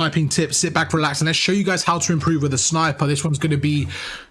Sniping tips, sit back, relax, and let's show you guys how to improve with a sniper. This one's going to be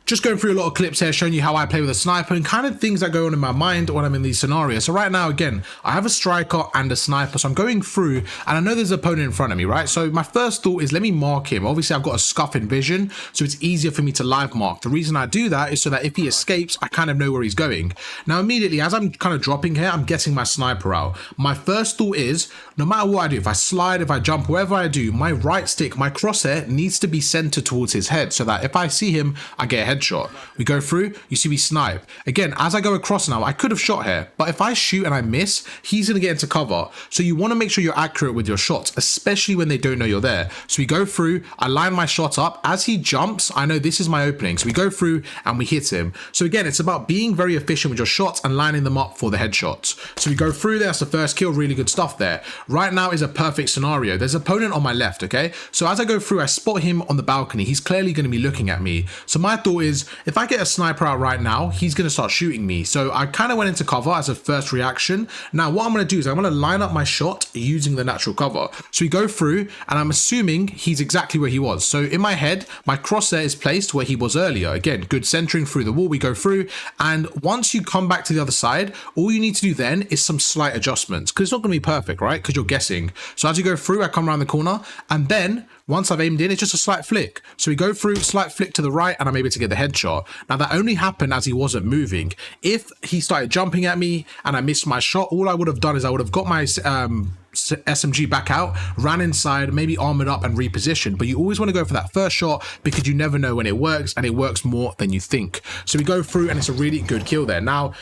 just going through a lot of clips here, showing you how I play with a sniper and kind of things that go on in my mind when I'm in these scenarios. So right now, again, I have a striker and a sniper, so I'm going through and I know there's an opponent in front of me, right? So my first thought is let me mark him. Obviously, I've got a scuff in vision, so it's easier for me to live mark. The reason I do that is so that if he escapes, I kind of know where he's going. Now, immediately, as I'm kind of dropping here, I'm getting my sniper out. My first thought is, no matter what I do, if I slide, if I jump, wherever I do, my right stick, my crosshair needs to be centered towards his head so that if I see him, I get a headshot. We go through, you see we snipe. Again, as I go across now, I could have shot here, but if I shoot and I miss, he's going to get into cover. So you want to make sure you're accurate with your shots, especially when they don't know you're there. So we go through, I line my shot up. As he jumps, I know this is my opening. So we go through and we hit him. So again, it's about being very efficient with your shots and lining them up for the headshots. So we go through, that's the first kill, really good stuff there. Right now is a perfect scenario. There's an opponent on my left, okay? So as I go through, I spot him on the balcony. He's clearly going to be looking at me. So my thought is, if I get a sniper out right now, he's going to start shooting me. So I kind of went into cover as a first reaction. Now what I'm going to do is I'm going to line up my shot using the natural cover. So we go through and I'm assuming he's exactly where he was. So in my head, my crosshair is placed where he was earlier. Again, good centering through the wall. We go through, and once you come back to the other side, all you need to do then is some slight adjustments, because it's not going to be perfect, right? Because you're guessing. So as you go through, I come around the corner, and then once I've aimed in, it's just a slight flick. So we go through, slight flick to the right, and I'm able to get the headshot. Now that only happened as he wasn't moving. If he started jumping at me and I missed my shot, all I would have done is I would have got my SMG back out, ran inside, maybe armored up and repositioned. But you always want to go for that first shot because you never know when it works, and it works more than you think. So we go through and it's a really good kill there. Now,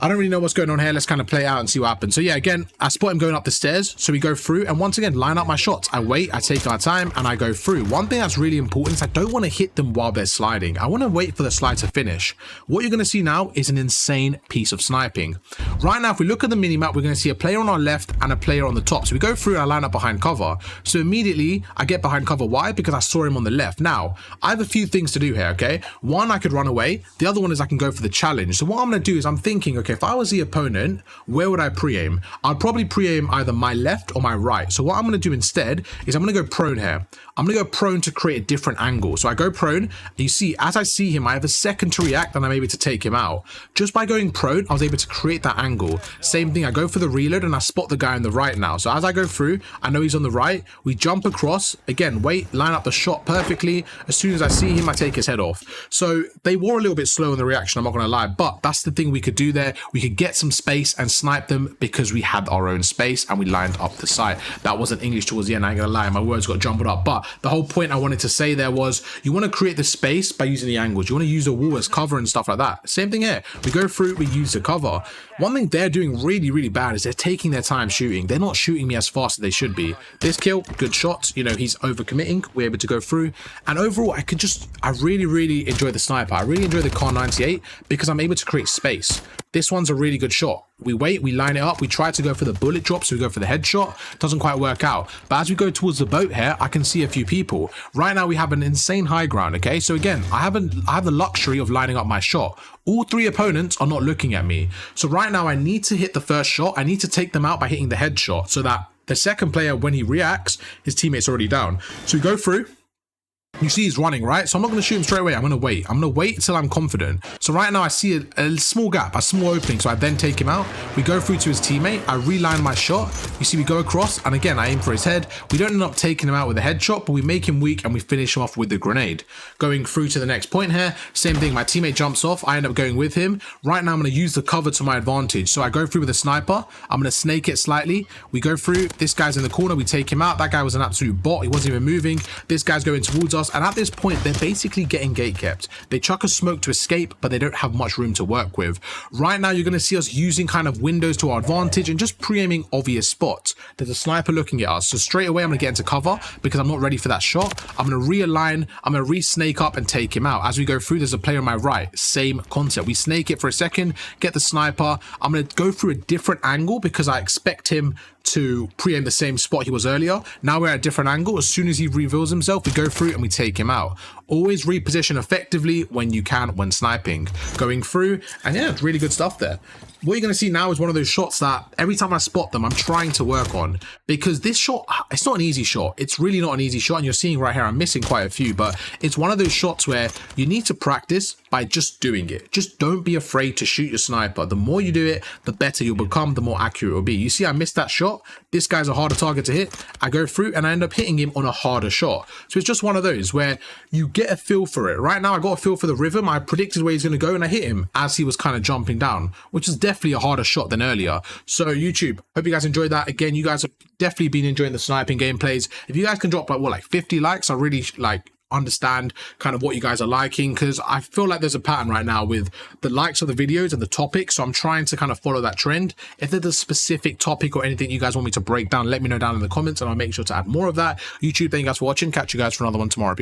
I don't really know what's going on here. Let's kind of play it out and see what happens. So yeah, again, I spot him going up the stairs. So we go through and once again, line up my shots. I wait, I take my time and I go through. One thing that's really important is I don't want to hit them while they're sliding. I want to wait for the slide to finish. What you're going to see now is an insane piece of sniping. Right now, if we look at the minimap, we're going to see a player on our left and a player on the top. So we go through and I line up behind cover. So immediately I get behind cover. Why? Because I saw him on the left. Now, I have a few things to do here, okay? One, I could run away. The other one is I can go for the challenge. So what I'm going to do is I'm thinking, okay, if I was the opponent, where would I pre-aim? I'd probably pre-aim either my left or my right. So what I'm going to do instead is I'm going to go prone here. I'm going to go prone to create a different angle. So I go prone. You see, as I see him, I have a second to react and I'm able to take him out. Just by going prone, I was able to create that angle. Same thing, I go for the reload and I spot the guy on the right now. So as I go through, I know he's on the right. We jump across. Again, wait, line up the shot perfectly. As soon as I see him, I take his head off. So they were a little bit slow in the reaction, I'm not going to lie. But that's the thing we could do there. We could get some space and snipe them because we had our own space and we lined up the side. That wasn't English towards the end, I ain't gonna lie, my words got jumbled up. But the whole point I wanted to say there was you want to create the space by using the angles. You want to use a wall as cover and stuff like that. Same thing here. We go through, we use the cover. One thing they're doing really, really bad is they're taking their time shooting. They're not shooting me as fast as they should be. This kill, good shots. You know, he's overcommitting. We're able to go through. And overall, I really, really enjoy the sniper. I really enjoy the Car 98 because I'm able to create space. This one's a really good shot. We wait, we line it up, we try to go for the bullet drop, so we go for the headshot. Doesn't quite work out. But as we go towards the boat here, I can see a few people. Right now, we have an insane high ground, okay? So again, I have the luxury of lining up my shot. All three opponents are not looking at me. So right now, I need to hit the first shot. I need to take them out by hitting the headshot so that the second player, when he reacts, his teammate's already down. So we go through. You see he's running, right? So I'm not going to shoot him straight away. I'm going to wait. I'm going to wait until I'm confident. So right now I see a small gap, a small opening. So I then take him out. We go through to his teammate. I reline my shot. You see we go across. And again, I aim for his head. We don't end up taking him out with a headshot, but we make him weak and we finish him off with the grenade. Going through to the next point here. Same thing. My teammate jumps off. I end up going with him. Right now I'm going to use the cover to my advantage. So I go through with a sniper. I'm going to snake it slightly. We go through. This guy's in the corner. We take him out. That guy was an absolute bot. He wasn't even moving. This guy's going towards us. And at this point, they're basically getting gatekept. They chuck a smoke to escape, but they don't have much room to work with. Right now, you're going to see us using kind of windows to our advantage and just pre-aiming obvious spots. There's a sniper looking at us. So straight away, I'm going to get into cover because I'm not ready for that shot. I'm going to realign. I'm going to re-snake up and take him out. As we go through, there's a player on my right. Same concept. We snake it for a second, get the sniper. I'm going to go through a different angle because I expect him to pre-aim the same spot he was earlier. Now we're at a different angle. As soon as he reveals himself, we go through and we take him out. Always reposition effectively when you can when sniping. Going through, and yeah, really good stuff there. what you're going to see now is one of those shots that every time I spot them, I'm trying to work on, because this shot, it's not an easy shot. It's really not an easy shot. And you're seeing right here, I'm missing quite a few, but it's one of those shots where you need to practice by just doing it. Just don't be afraid to shoot your sniper. The more you do it, the better you'll become, the more accurate it will be. You see, I missed that shot. This guy's a harder target to hit. I go through and I end up hitting him on a harder shot. So it's just one of those where you get a feel for it. Right now, I got a feel for the rhythm. I predicted where he's going to go and I hit him as he was kind of jumping down, which is definitely a harder shot than earlier. So YouTube, hope you guys enjoyed that. Again, you guys have definitely been enjoying the sniping gameplays. If you guys can drop like 50 likes, I really understand kind of what you guys are liking, because I feel like there's a pattern right now with the likes of the videos and the topics, so I'm trying to kind of follow that trend. If there's a specific topic or anything you guys want me to break down, let me know down in the comments and I'll make sure to add more of that. YouTube, thank you guys for watching. Catch you guys for another one tomorrow.